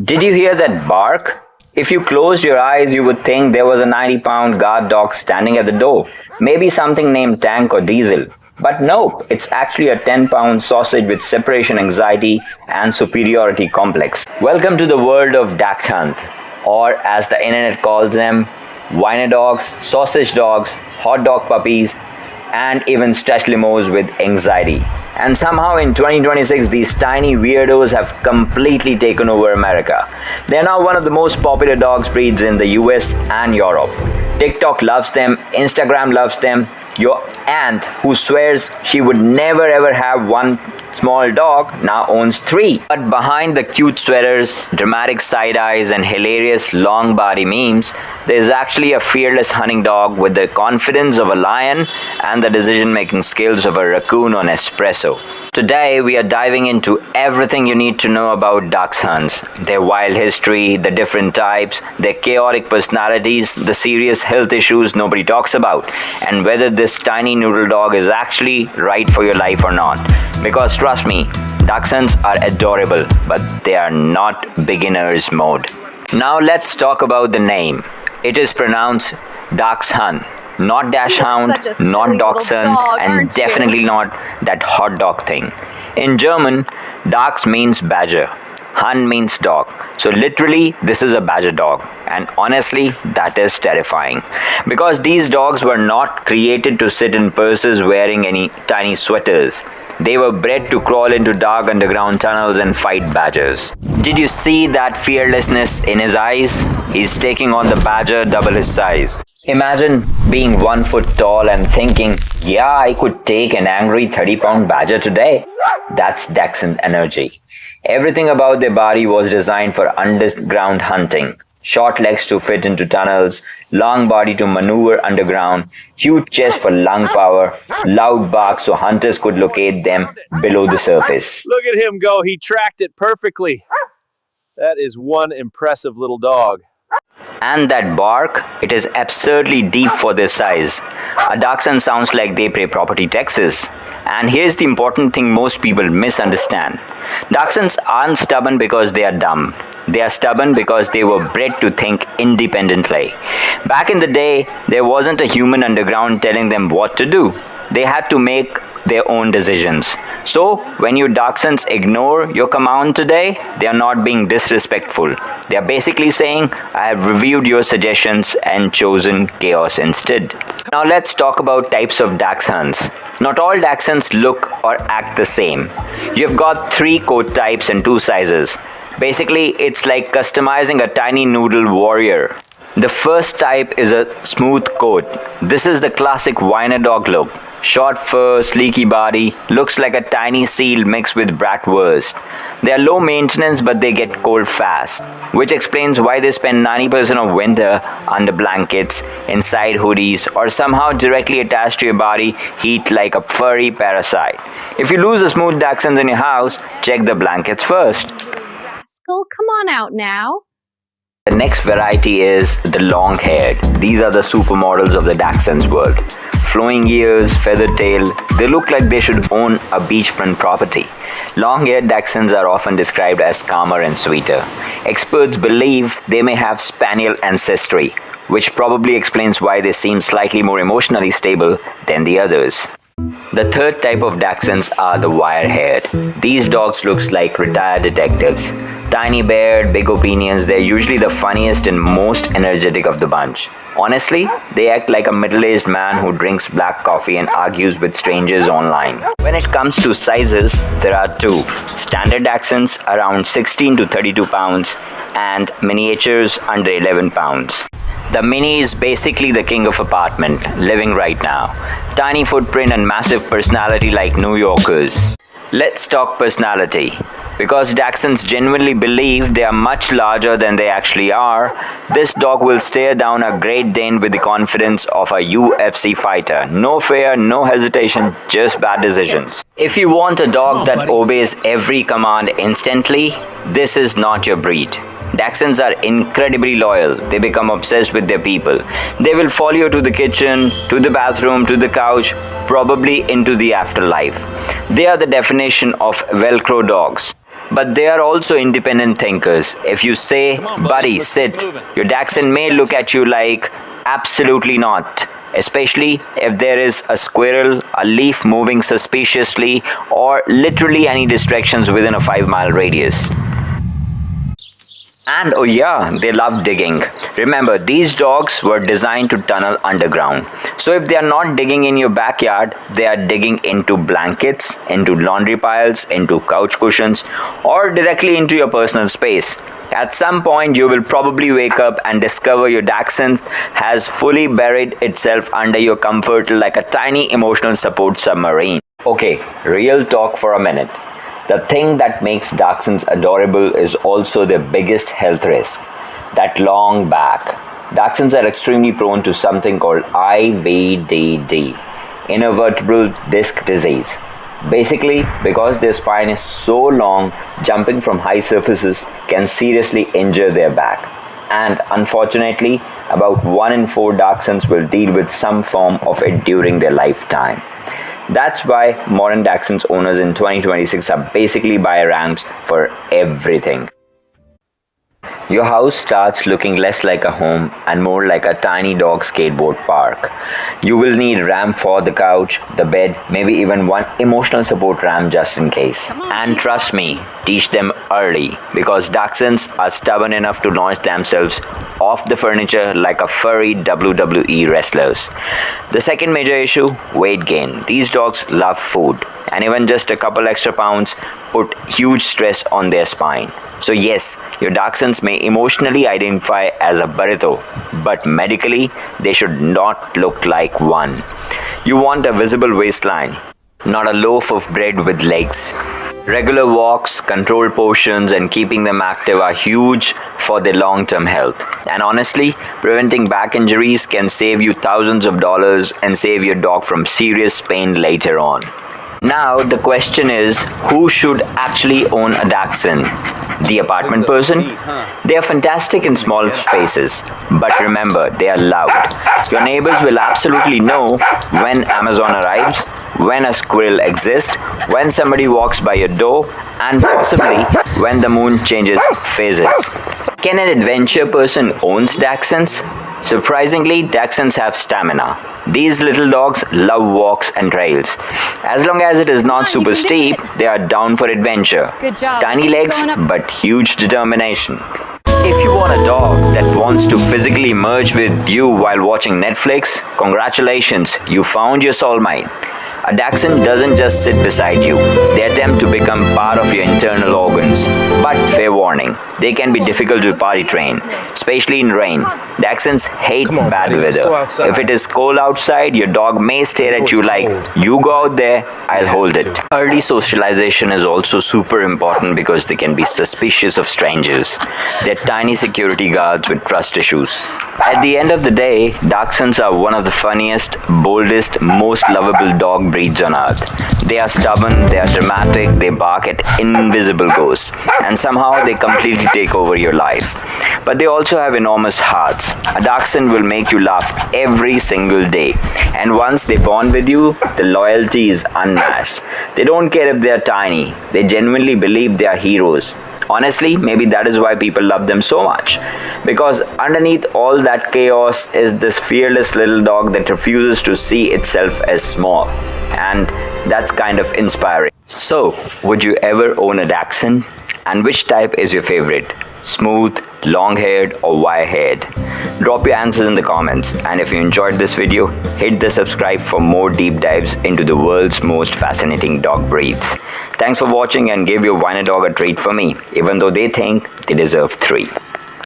Did you hear that bark? If you closed your eyes, you would think there was a 90-pound guard dog standing at the door. Maybe something named Tank or Diesel. But nope, it's actually a 10-pound sausage with separation anxiety and superiority complex. Welcome to the world of Dachshund, or as the internet calls them, Wiener dogs, sausage dogs, hot dog puppies, and even stretch limos with anxiety. And somehow in 2026, these tiny weirdos have completely taken over America. They are now one of the most popular dog breeds in the US and Europe. TikTok loves them, Instagram loves them. Your aunt, who swears she would never ever have one small dog, now owns 3. But behind the cute sweaters, dramatic side eyes, and hilarious long body memes, there is actually a fearless hunting dog with the confidence of a lion and the decision making skills of a raccoon on espresso. Today, we are diving into everything you need to know about dachshunds, their wild history, the different types, their chaotic personalities, the serious health issues nobody talks about, and whether this tiny noodle dog is actually right for your life or not. Because trust me, dachshunds are adorable, but they are not beginner's mode. Now let's talk about the name. It is pronounced Dachshund. Not dash hound, not dachshund, and definitely not that hot dog thing. In German, Dachs means badger, Hund means dog. So literally, this is a badger dog. And honestly, that is terrifying. Because these dogs were not created to sit in purses wearing any tiny sweaters. They were bred to crawl into dark underground tunnels and fight badgers. Did you see that fearlessness in his eyes? He's taking on the badger double his size. Imagine being 1 foot tall and thinking, yeah, I could take an angry 30-pound badger today. That's Dachshund energy. Everything about their body was designed for underground hunting. Short legs to fit into tunnels, long body to maneuver underground, huge chest for lung power, loud bark so hunters could locate them below the surface. Look at him go, he tracked it perfectly. That is one impressive little dog. And that bark, it is absurdly deep for their size. A dachshund sounds like they pay property taxes. And here's the important thing most people misunderstand. Dachshunds aren't stubborn because they are dumb. They are stubborn because they were bred to think independently. Back in the day, there wasn't a human underground telling them what to do. They had to make their own decisions. So, when your dachshunds ignore your command today, they are not being disrespectful. They are basically saying, I have reviewed your suggestions and chosen chaos instead. Now let's talk about types of dachshunds. Not all dachshunds look or act the same. You've got 3 coat types and 2 sizes. Basically, it's like customizing a tiny noodle warrior. The first type is a smooth coat. This is the classic Wiener dog look. Short fur, sleeky body, looks like a tiny seal mixed with bratwurst. They are low maintenance but they get cold fast, which explains why they spend 90% of winter under blankets, inside hoodies, or somehow directly attached to your body heat like a furry parasite. If you lose a smooth dachshund in your house, check the blankets first. Rascal, come on out now. The next variety is the long-haired. These are the supermodels of the dachshund's world. Flowing ears, feathered tail, they look like they should own a beachfront property. Long-haired dachshunds are often described as calmer and sweeter. Experts believe they may have spaniel ancestry, which probably explains why they seem slightly more emotionally stable than the others. The third type of dachshunds are the wire-haired. These dogs look like retired detectives. Tiny beard, big opinions, they're usually the funniest and most energetic of the bunch. Honestly, they act like a middle-aged man who drinks black coffee and argues with strangers online. When it comes to sizes, there are 2. Standard dachshunds around 16 to 32 pounds and miniatures under 11 pounds. The mini is basically the king of apartment, living right now. Tiny footprint and massive personality like New Yorkers. Let's talk personality. Because dachshunds genuinely believe they are much larger than they actually are, this dog will stare down a Great Dane with the confidence of a UFC fighter. No fear, no hesitation, just bad decisions. If you want a dog that obeys every command instantly, this is not your breed. Dachshunds are incredibly loyal. They become obsessed with their people. They will follow you to the kitchen, to the bathroom, to the couch, probably into the afterlife. They are the definition of Velcro dogs. But they are also independent thinkers. If you say, buddy, sit, your Dachshund may look at you like, absolutely not. Especially if there is a squirrel, a leaf moving suspiciously, or literally any distractions within a 5-mile radius. And oh yeah, they love digging. Remember, these dogs were designed to tunnel underground. So if they are not digging in your backyard, they are digging into blankets, into laundry piles, into couch cushions, or directly into your personal space. At some point, you will probably wake up and discover your Dachshund has fully buried itself under your comforter like a tiny emotional support submarine. Okay, real talk for a minute. The thing that makes Dachshunds adorable is also their biggest health risk, that long back. Dachshunds are extremely prone to something called IVDD, intervertebral disc disease. Basically, because their spine is so long, jumping from high surfaces can seriously injure their back. And unfortunately, about 1 in 4 Dachshunds will deal with some form of it during their lifetime. That's why modern Dachshunds owners in 2026 are basically buyer ramps for everything. Your house starts looking less like a home and more like a tiny dog skateboard park. You will need ramp for the couch, the bed, maybe even one emotional support ramp just in case. And trust me, teach them early because Dachshunds are stubborn enough to launch themselves off the furniture like a furry WWE wrestlers. The second major issue, weight gain. These dogs love food and even just a couple extra pounds put huge stress on their spine. So yes, your Dachshunds may emotionally identify as a burrito, but medically, they should not look like one. You want a visible waistline, not a loaf of bread with legs. Regular walks, controlled portions, and keeping them active are huge for their long-term health. And honestly, preventing back injuries can save you thousands of dollars and save your dog from serious pain later on. Now, the question is, who should actually own a Dachshund? The apartment person? They are fantastic in small spaces, but remember, they are loud. Your neighbors will absolutely know when Amazon arrives, when a squirrel exists, when somebody walks by your door, and possibly when the moon changes phases. Can an adventure person own Dachshunds? Surprisingly, Dachshunds have stamina. These little dogs love walks and trails. As long as it is not super steep, they are down for adventure. Good job. Tiny legs, but huge determination. If you want a dog that wants to physically merge with you while watching Netflix, congratulations, you found your soulmate. A Dachshund doesn't just sit beside you. They attempt to become part of your internal organs. But fair warning, they can be difficult to potty train, especially in rain. Dachshunds hate bad weather. If it is cold outside, your dog may stare at you like, you go out there, I'll hold it. Early socialization is also super important because they can be suspicious of strangers. They're tiny security guards with trust issues. At the end of the day, Dachshunds are one of the funniest, boldest, most lovable dog breeds on earth. They are stubborn, they are dramatic, they bark at invisible ghosts, and somehow they completely take over your life. But they also have enormous hearts. A Dachshund will make you laugh every single day, and once they bond with you, the loyalty is unmatched. They don't care if they are tiny, they genuinely believe they are heroes. Honestly, maybe that is why people love them so much. Because underneath all that chaos is this fearless little dog that refuses to see itself as small. And that's kind of inspiring. So, would you ever own a Dachshund? And which type is your favorite? Smooth, long-haired, or wire-haired? Drop your answers in the comments. And if you enjoyed this video, hit the subscribe for more deep dives into the world's most fascinating dog breeds. Thanks for watching and give your Wiener dog a treat for me, even though they think they deserve 3.